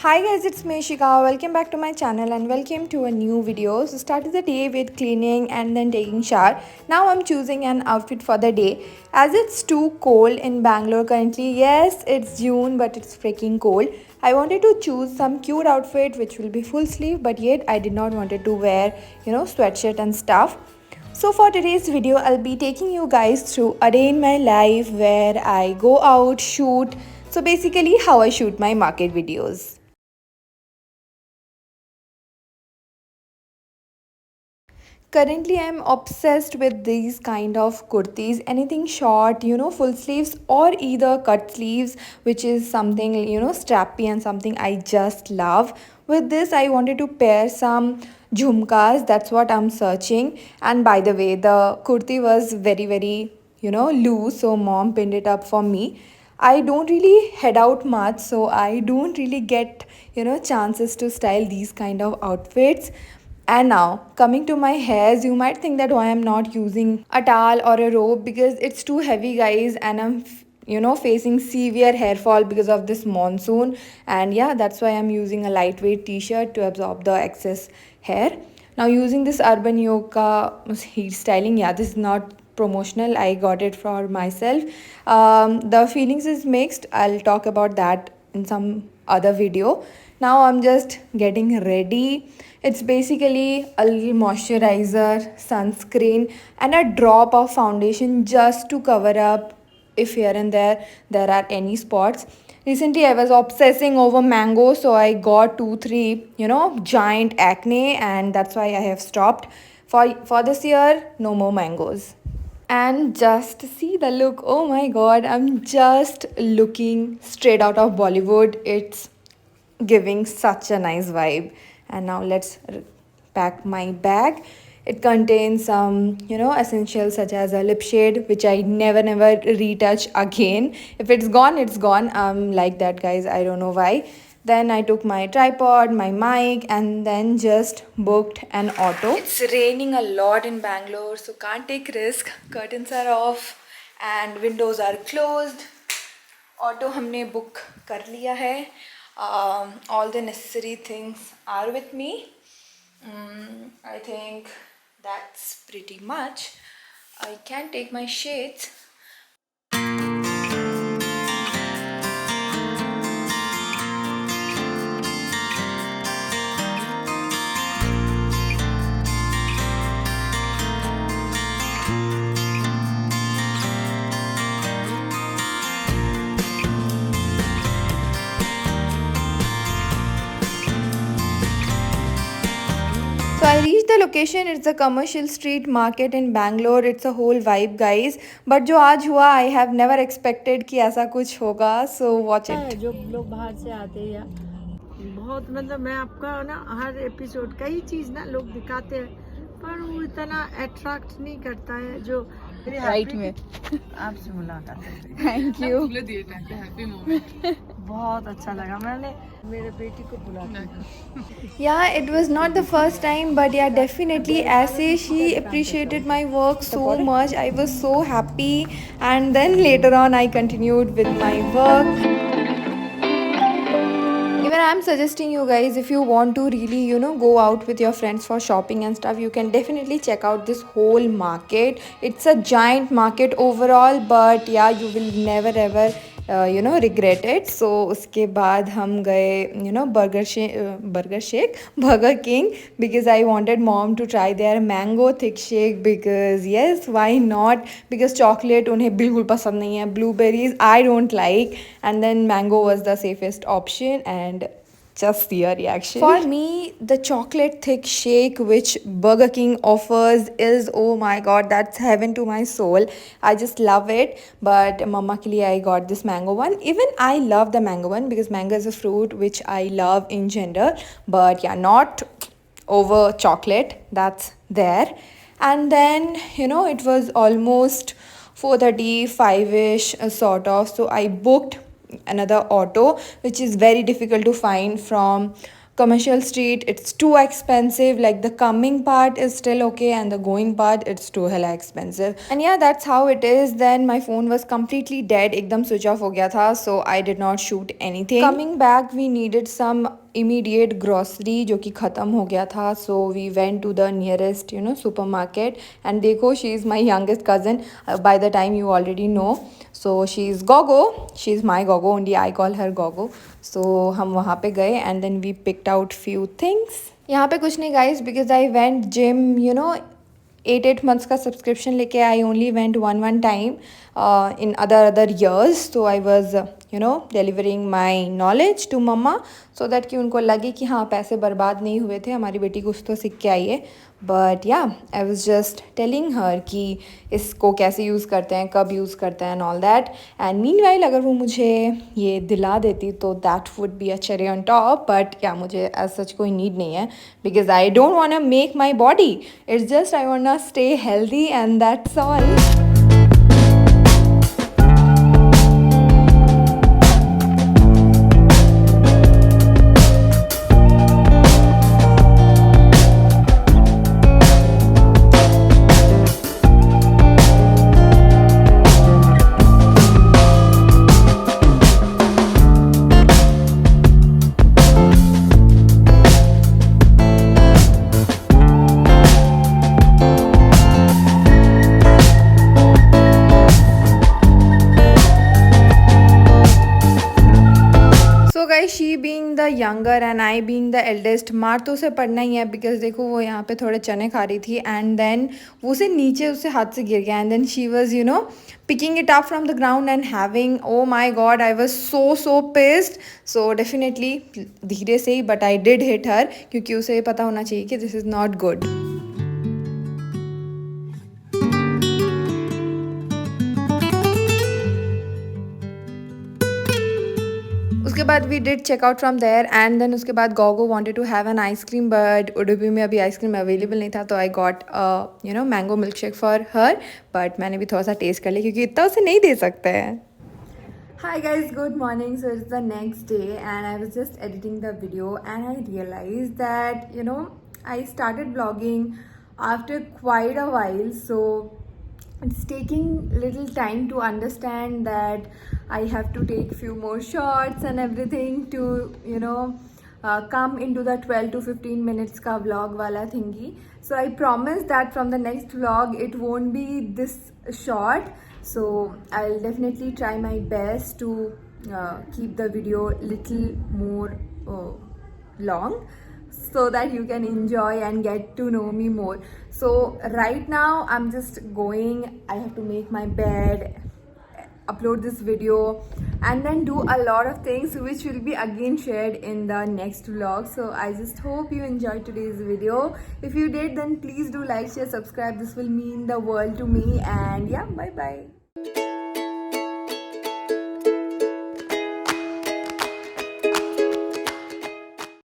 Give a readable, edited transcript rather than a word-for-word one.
Hi guys, it's me Shika. Welcome back to my channel and welcome to a new video. So started the day with cleaning and then taking shower. Now I'm choosing an outfit for the day as it's too cold in Bangalore currently. Yes, it's June but it's freaking cold. I wanted to choose some cute outfit which will be full sleeve, but yet I did not wanted to wear, sweatshirt and stuff. So for today's video, I'll be taking you guys through a day in my life where I go out, shoot. So basically how I shoot my market videos. Currently, I'm obsessed with these kind of kurtis. Anything short, full sleeves or either cut sleeves, which is something, strappy and something I just love. With this, I wanted to pair some jhumkas. That's what I'm searching. And by the way, the kurti was very, very, loose. So mom pinned it up for me. I don't really head out much, so I don't really get, chances to style these kind of outfits. And now, coming to my hairs, you might think that why I'm not using a towel or a robe because it's too heavy, guys, and I'm facing severe hair fall because of this monsoon. And yeah, that's why I'm using a lightweight t-shirt to absorb the excess hair. Now, using this Urban Yoga heat styling, yeah, this is not promotional. I got it for myself. The feelings is mixed. I'll talk about that in some other video. Now I'm just getting ready. It's basically a little moisturizer, sunscreen, and a drop of foundation just to cover up if here and there are any spots. Recently, I was obsessing over mango, so I got 2, 3, giant acne, and that's why I have stopped. For this year, no more mangoes. And just see the look. Oh my god, I'm just looking straight out of Bollywood. It's giving such a nice vibe. And now let's pack my bag. It contains some, essentials such as a lip shade, which I never retouch again. If it's gone, it's gone. Like that, guys. I don't know why. Then I took my tripod, my mic, and then just booked an auto. It's raining a lot in Bangalore, so can't take risk. Curtains are off and windows are closed. Auto हमने book कर लिया है. All the necessary things are with me. I think that's pretty much. I can take my shades. So I reached the location. It's a commercial street market in Bangalore. It's a whole vibe, guys. But जो आज हुआ, I have never expected कि ऐसा कुछ होगा. So watch it. जो लोग बाहर से आते हैं या बहुत मतलब मैं आपका ना हर एपिसोड कई चीज ना लोग दिखाते हैं पर वो इतना अट्रैक्ट नहीं करता है जो राइट में आपसे मुलाकात थैंक यू. बहुत अच्छा लगा मैंने मेरे बेटी को बुला Yeah, it was not the first time, but yeah, definitely. As she appreciated my work so much, I was so happy. And then later on, I continued with my work. Even I'm suggesting you guys, if you want to really, go out with your friends for shopping and stuff, you can definitely check out this whole market. It's a giant market overall, but yeah, you will never ever regret it. So उसके बाद हम गए Burger King, because I wanted mom to try their mango thick shake, because yes, why not, because chocolate उन्हें बिल्कुल पसंद नहीं है, blueberries I don't like, and then mango was the safest option. And just see your reaction. For me, the chocolate thick shake which Burger King offers is, oh my god, that's heaven to my soul. I just love it. But mama ke liye I got this mango one. Even I love the mango one because mango is a fruit which I love in general. But yeah, not over chocolate. That's there. And then, it was almost 4:35ish, sort of. So I booked another auto, which is very difficult to find from Commercial Street, it's too expensive. Like the coming part is still okay, and the going part, it's too hella expensive. And yeah, that's how it is. Then my phone was completely dead, ekdam switch off ho gaya tha, so I did not shoot anything. Coming back, we needed some immediate grocery जो कि ख़त्म हो गया था, so we went to the nearest supermarket. And देखो, she is my youngest cousin. By the time you already know, so she's Gogo, she's my Gogo, only I call her Gogo. So हम वहाँ पे गए and then we picked out few things. यहाँ पे कुछ नहीं guys, because I went gym 8 months का subscription लेके I only went one time in other years. तो I was delivering my knowledge to mamma so that कि उनको लगे कि हाँ पैसे बर्बाद नहीं हुए थे, हमारी बेटी कुछ तो सीख के आई है. बट या I was just telling her कि इसको कैसे यूज़ करते हैं, कब यूज़ करते हैं and all that. And meanwhile अगर वो मुझे ये दिला देती तो that would be a cherry on top. But या मुझे एज सच कोई नीड नहीं है, because I don't want to make my body. It's just I want to stay healthy and that's all. She being the younger and I being the eldest, मार तो उसे पड़ना ही है. बिकॉज देखो वो यहाँ पे थोड़े चने खा रही थी एंड देन वो उसे नीचे उससे हाथ से गिर गया and then she was picking it up from the ground and having, oh my God, I was so pissed. So definitely धीरे से ही, but I did hit her, क्योंकि उसे ये पता होना चाहिए कि दिस इज़ नॉट गुड. उसके बाद we did check out from there and then उसके बाद Gogo wanted to have an ice cream, but Udupi में अभी आइसक्रीम अवेलेबल नहीं था, तो I got mango milk shake for her. But मैंने भी थोड़ा सा टेस्ट कर लिया क्योंकि इतना उसे नहीं दे सकते हैं. Hi guys, good morning. So it's the next day and I was just editing the video and I realized that I started vlogging after quite a while, so it's taking little time to understand that I have to take few more shots and everything to come into the 12 to 15 minutes ka vlog wala thingy. So I promise that from the next vlog it won't be this short. So I'll definitely try my best to keep the video little more long so that you can enjoy and get to know me more. So right now I'm just going, I have to make my bed, upload this video and then do a lot of things which will be again shared in the next vlog. So I just hope you enjoyed today's video. If you did, then please do like, share, subscribe. This will mean the world to me. And yeah, bye bye.